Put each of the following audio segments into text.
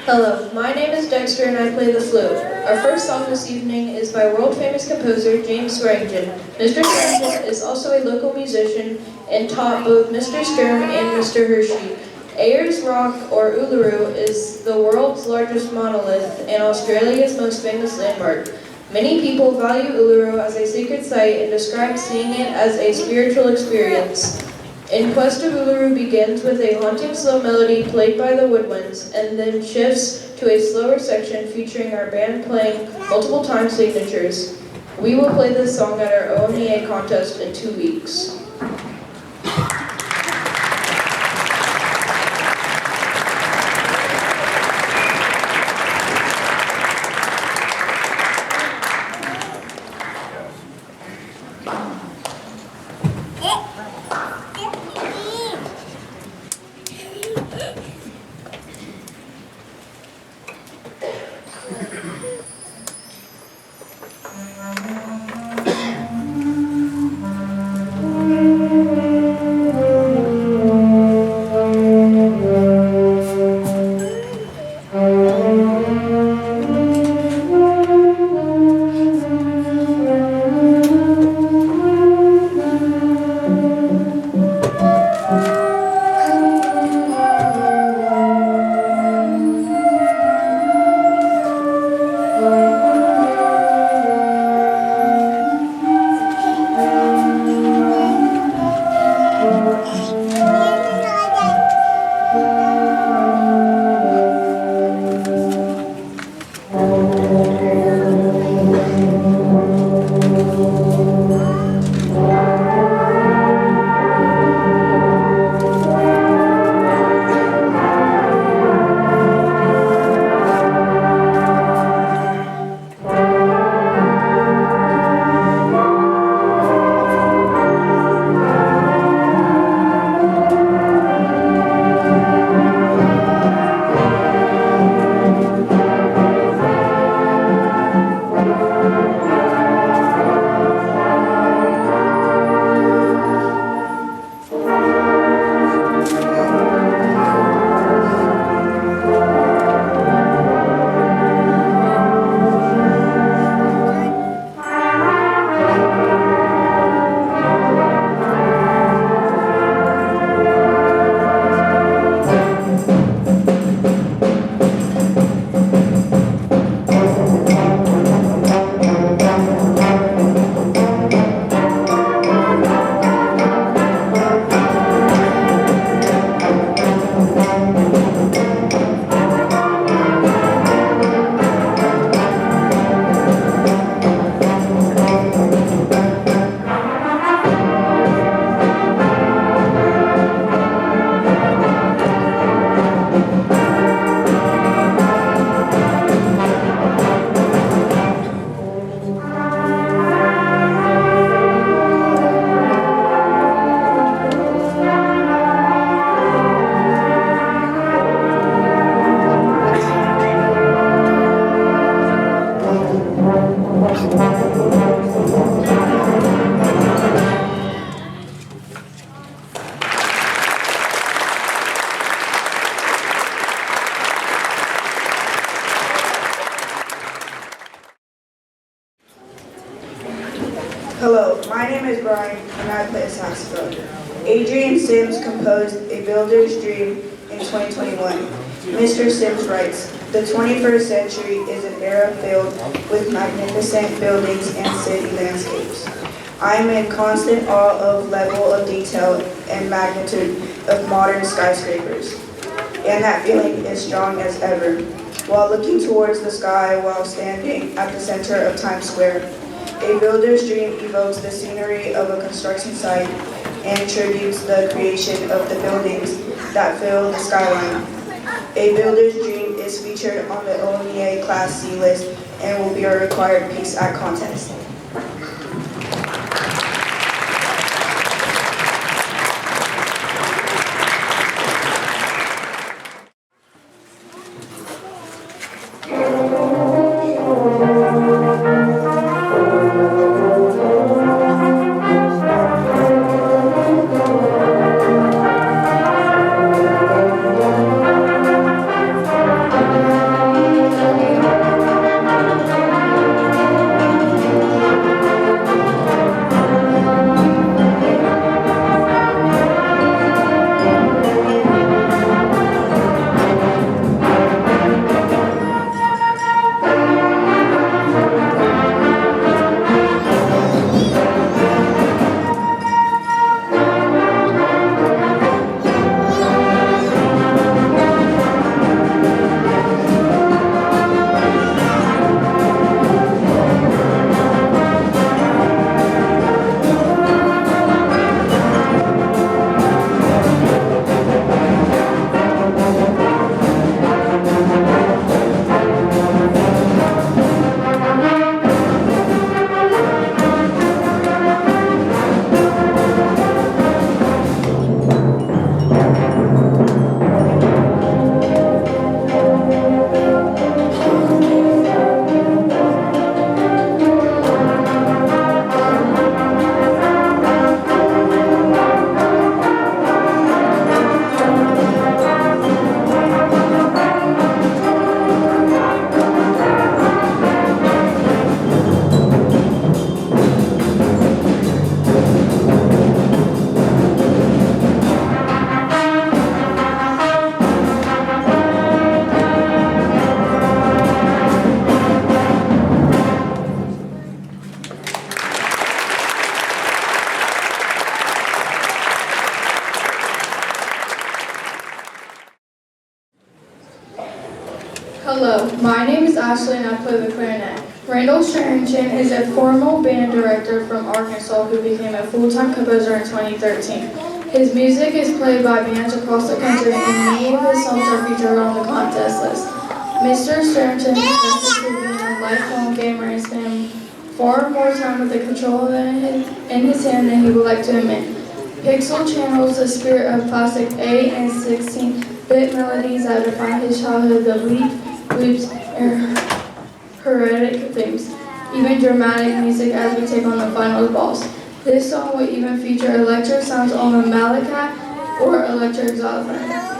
Hello, my name is Dexter and I play the flute. Our first song this evening is by world-famous composer James Swearingen. Mr. Swearingen is also a local musician and taught both Mr. Sturm and Mr. Hershey. Ayers Rock, or Uluru, is the world's largest monolith and Australia's most famous landmark. Many people value Uluru as a sacred site and describe seeing it as a spiritual experience. In Quest of Uluru begins with a haunting slow melody played by the woodwinds and then shifts to a slower section featuring our band playing multiple time signatures. We will play this song at our OMEA contest in 2 weeks. Hello, my name is Brian and I play saxophone. Adrian Sims composed A Builder's Dream in 2021. Mr. Sims writes, "The 21st century is an era filled with magnificent buildings and city landscapes. I am in constant awe of level of detail and magnitude of modern skyscrapers, and that feeling is strong as ever. While looking towards the sky while standing at the center of Times Square, A Builder's Dream evokes the scenery of a construction site and tributes the creation of the buildings that fill the skyline. A Builder's Dream is featured on the OMEA Class C list and will be a required piece at contest." Hello, my name is Ashley and I play the clarinet. Randall Sherrington is a former band director from Arkansas who became a full-time composer in 2013. His music is played by bands across the country and many of his songs are featured on the contest list. Mr. Sherrington confesses to being a lifelong gamer and spending far more time with the controller in his hand than he would like to admit. Pixel channels the spirit of classic 8 and 16-bit melodies that define his childhood, the leap, loops, and heroic themes, even dramatic music as we take on the final boss. This song will even feature electric sounds on the malika or electric xylophone.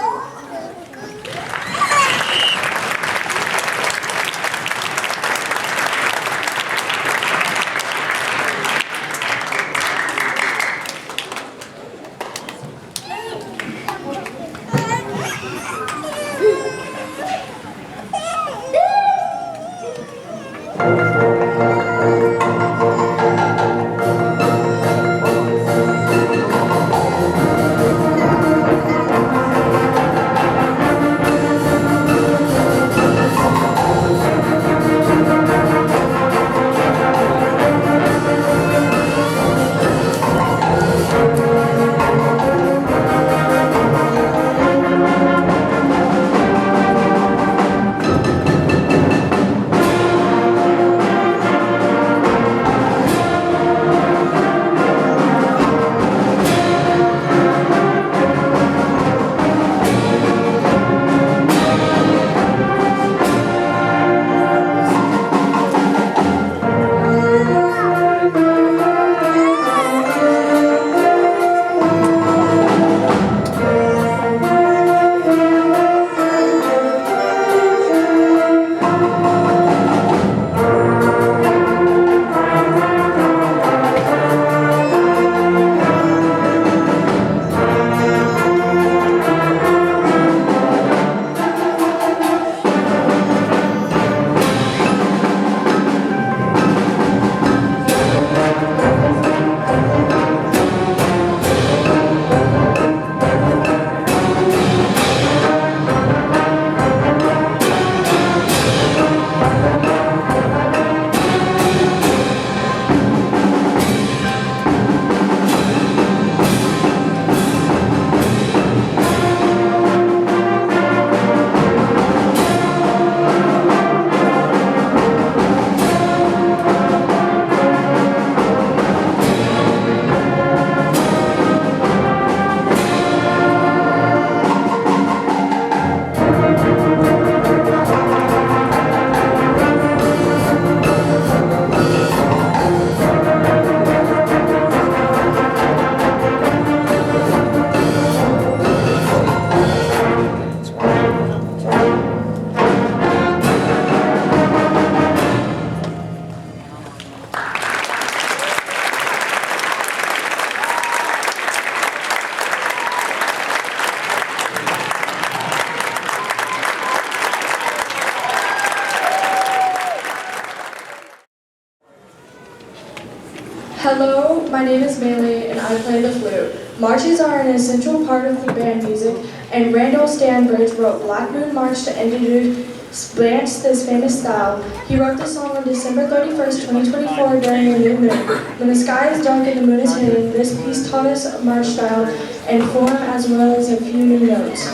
Hello, my name is Bailey and I play the flute. Marches are an essential part of the band music, and Randall Stanbridge wrote Black Moon March to introduce this famous style. He wrote the song on December 31st, 2024 during a new moon. When the sky is dark and the moon is hidden, this piece taught us march style and form as well as a few new notes.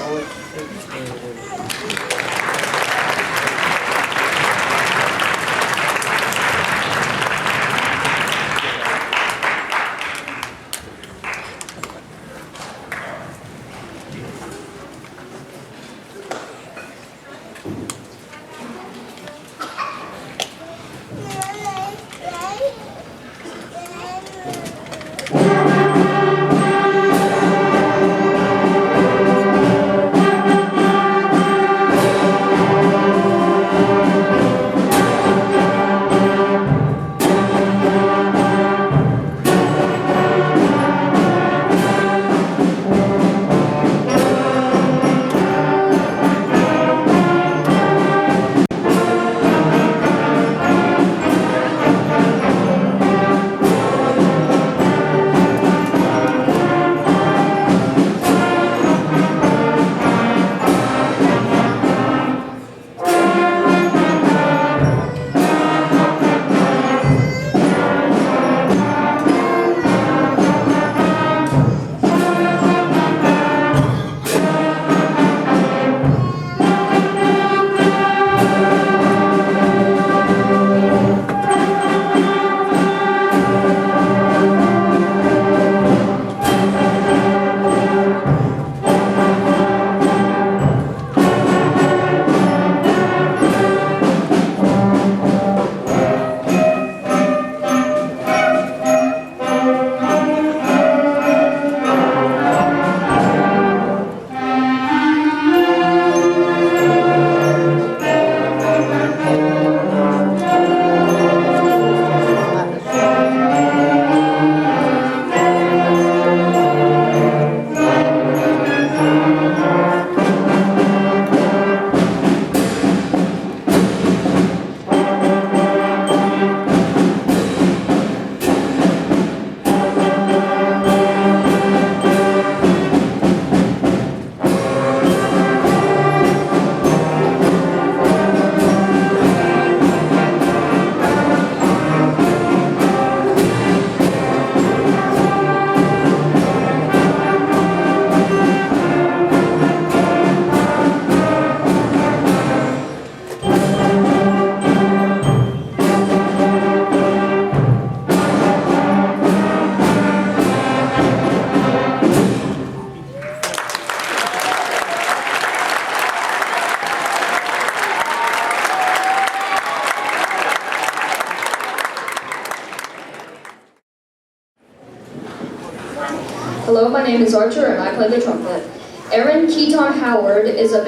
Hello, my name is Archer and I play the trumpet. Erin Keaton Howard is a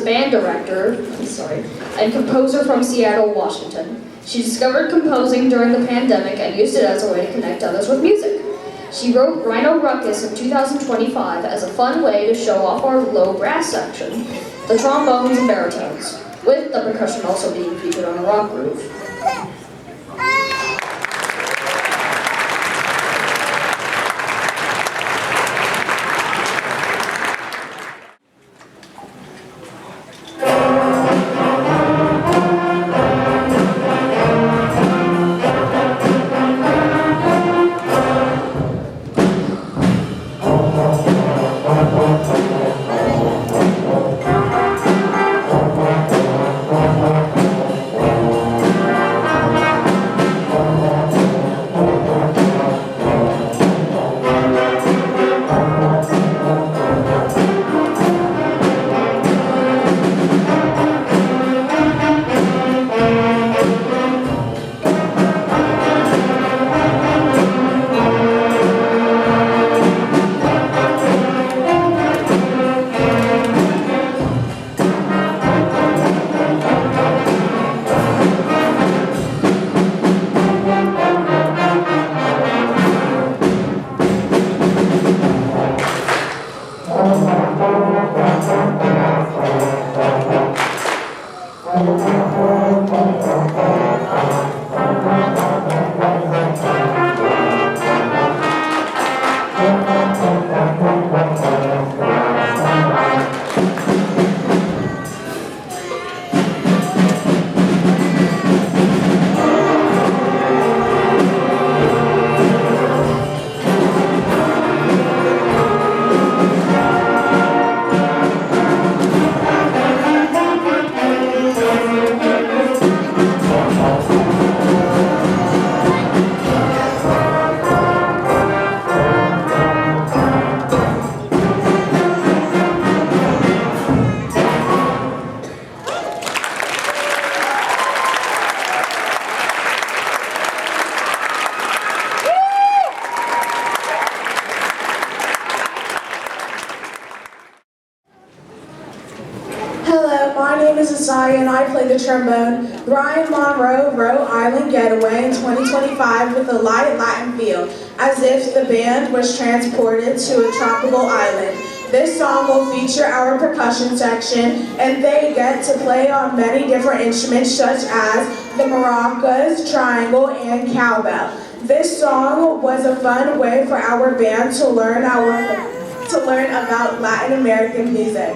band director, and composer from Seattle, Washington. She discovered composing during the pandemic and used it as a way to connect others with music. She wrote Rhino Ruckus in 2025 as a fun way to show off our low brass section, the trombones and baritones, with the percussion also being featured on a rock groove. My name is Asaya and I play the trombone. Brian Monroe wrote Island Getaway in 2025 with a light Latin feel, as if the band was transported to a tropical island. This song will feature our percussion section, and they get to play on many different instruments such as the maracas, triangle, and cowbell. This song was a fun way for our band to learn about Latin American music.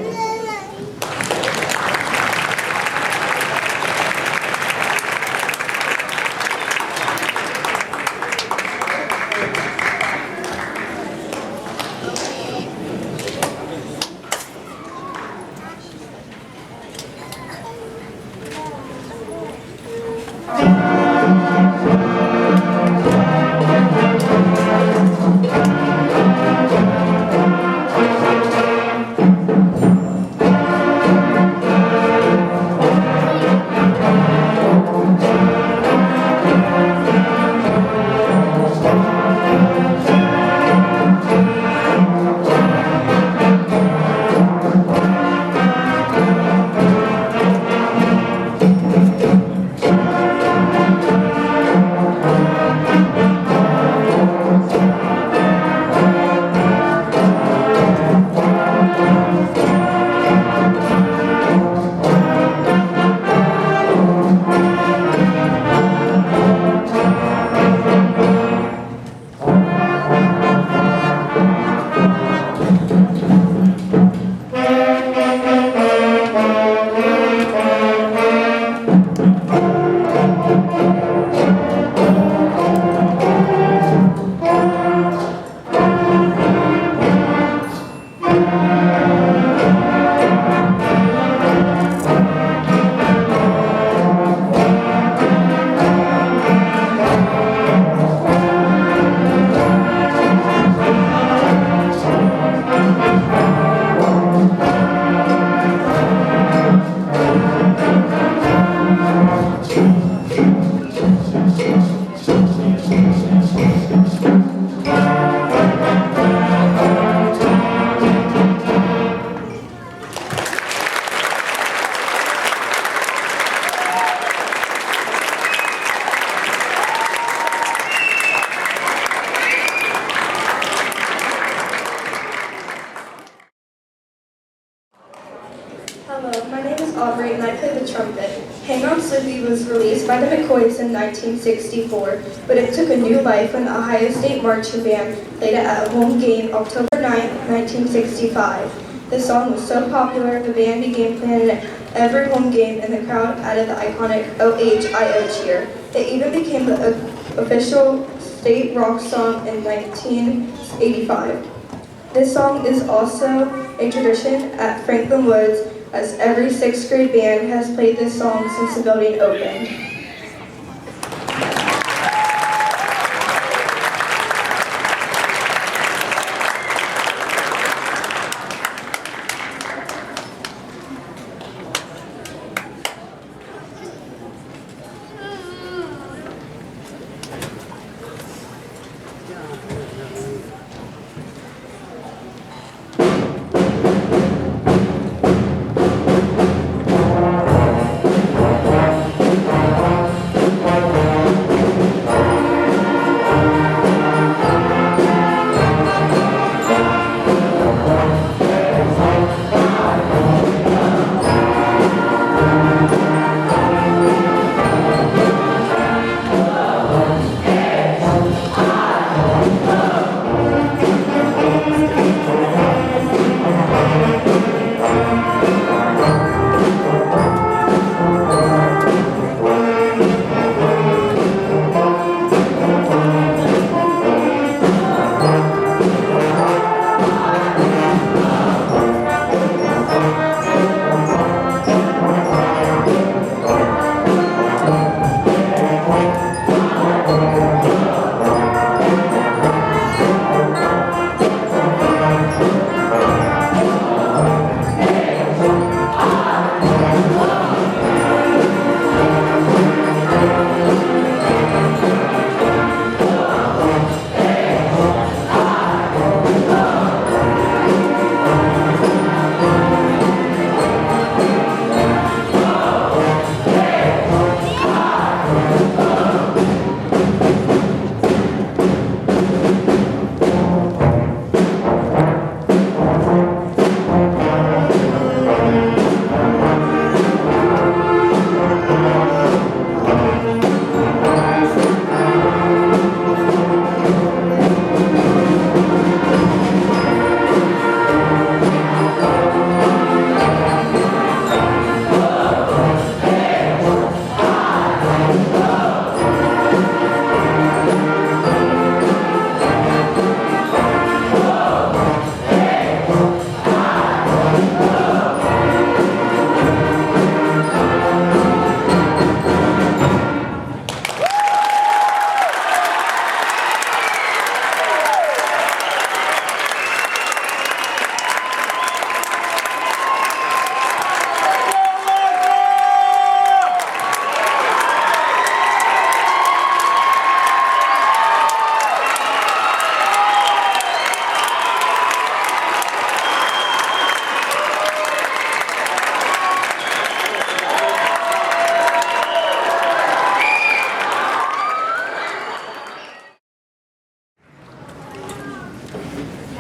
my name is Aubrey and I play the trumpet. Hang On Slippy was released by the McCoys in 1964, but it took a new life when the Ohio State Marching Band played it at a home game October 9, 1965. The song was so popular, the band began playing it every home game and the crowd added the iconic OHIO cheer. It even became the official state rock song in 1985. This song is also a tradition at Franklin Woods, as every 6th grade band has played this song since the building opened.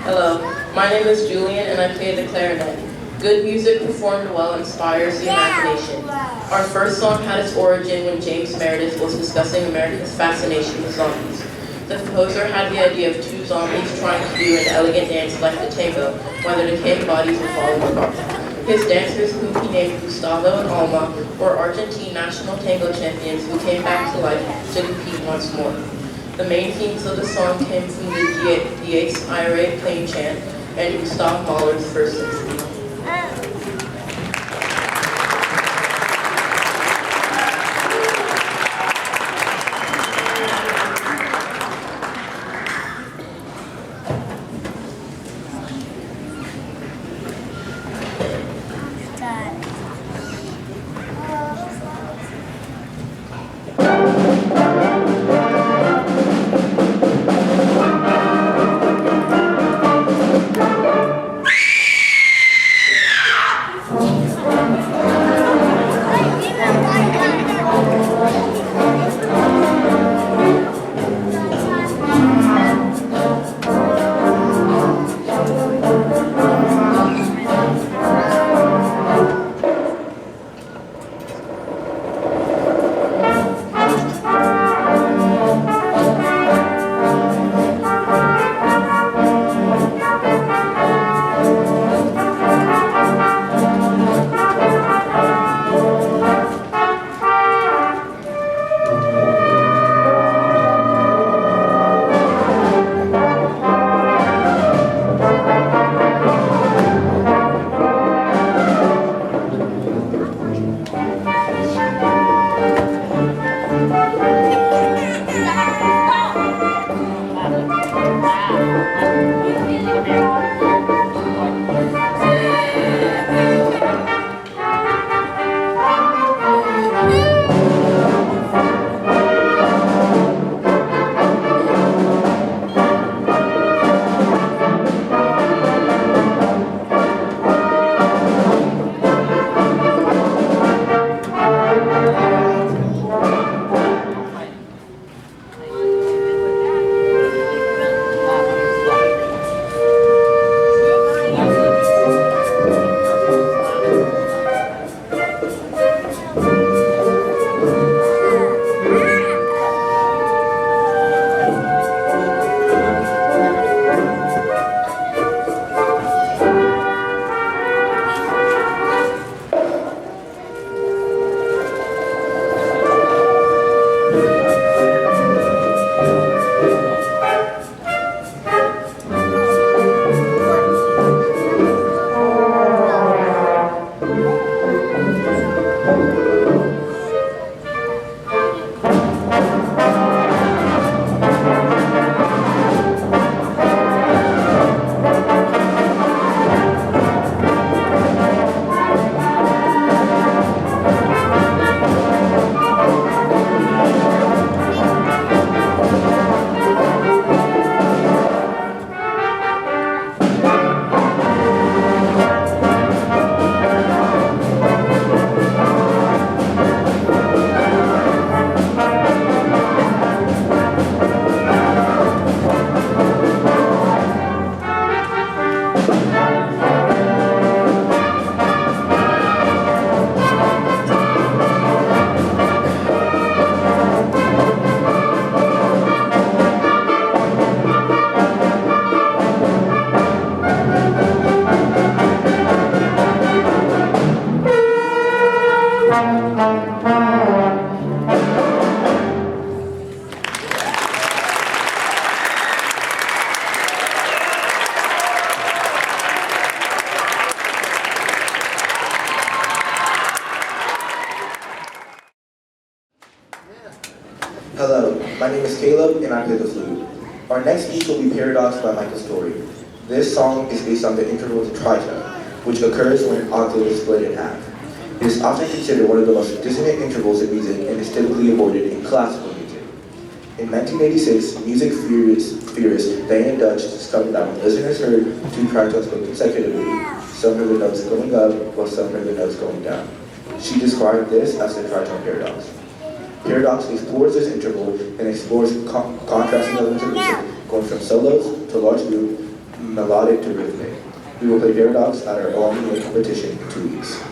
Hello, my name is Julian and I play the clarinet. Good music performed well inspires the imagination. Our first song had its origin when James Meredith was discussing America's fascination with zombies. The composer had the idea of two zombies trying to do an elegant dance like the tango, while their decaying bodies would fall apart. His dancers, whom he named Gustavo and Alma, were Argentine national tango champions who came back to life to compete once more. The main themes of the song came from the Dies Irae plain chant and Gustav Mahler's First Symphony. Hello, my name is Caleb and I play the flute. Our next piece will be Paradox by Michael Story. This song is based on the interval of the tritone, which occurs when an octave is split in half. It is often considered one of the most dissonant intervals in music and is typically avoided in classical music. In 1986, music theorist Diana Dutch discovered that when listeners heard two tritones go consecutively, some heard the notes going up while some heard the notes going down. She described this as the tritone paradox. Paradox explores this interval and explores contrasting elements of music, going from solos to large group, melodic to rhythmic. We will play Paradox at our Alumni competition in 2 weeks.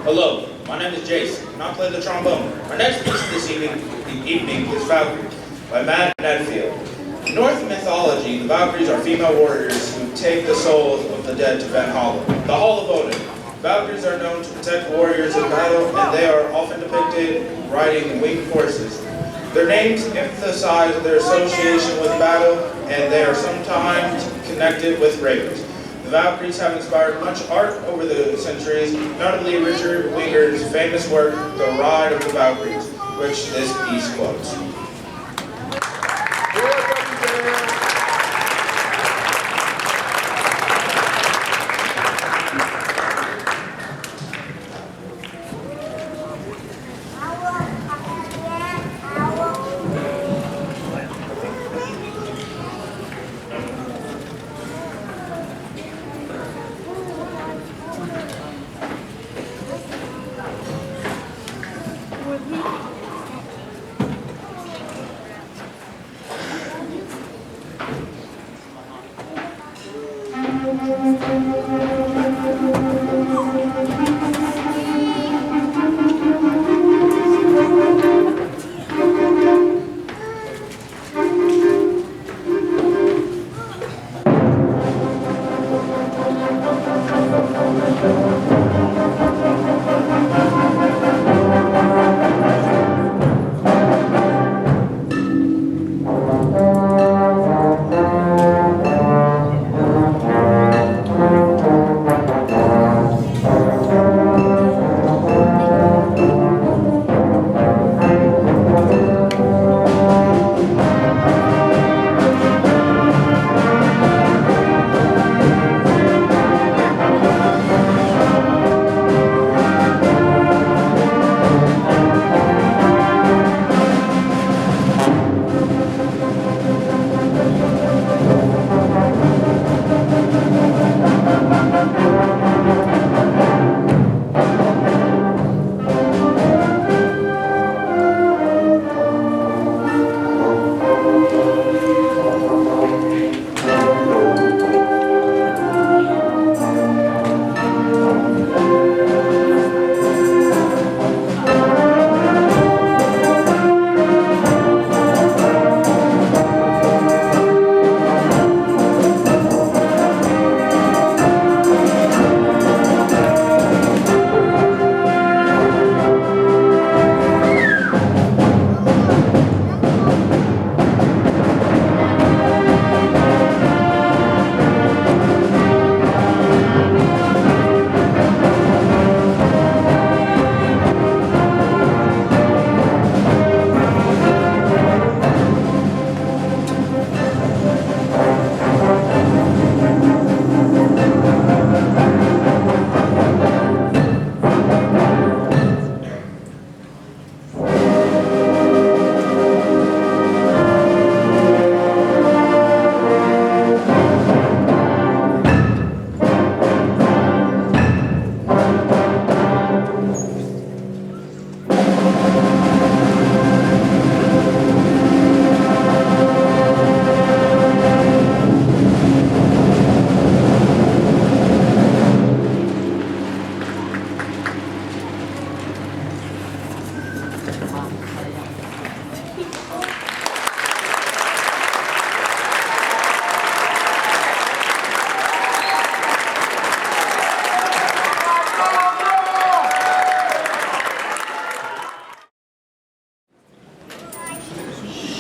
Hello, my name is Jason, and I play the trombone. Our next piece this evening is Valkyrie by Matt Nedfield. In Norse mythology, the Valkyries are female warriors who take the souls of the dead to Valhalla, the Hall of Odin. Valkyries are known to protect warriors in battle, and they are often depicted riding winged horses. Their names emphasize their association with battle, and they are sometimes connected with ravens. The Valkyries have inspired much art over the centuries, notably Richard Winger's famous work, The Ride of the Valkyries, which this piece quotes.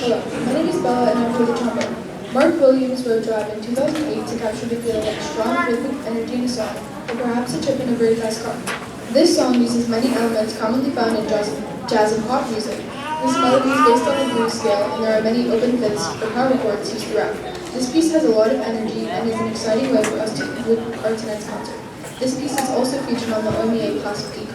Hello, my name is Bella and I play the trombone. Mark Williams wrote Drive in 2008 to capture the feeling of strong rhythmic energy in a song, or perhaps a trip in a very fast car. This song uses many elements commonly found in jazz and pop music. This melody is based on a blues scale, and there are many open fifths or power chords used throughout. This piece has a lot of energy and is an exciting way for us to conclude our tonight's concert. This piece is also featured on the OMEA Classic E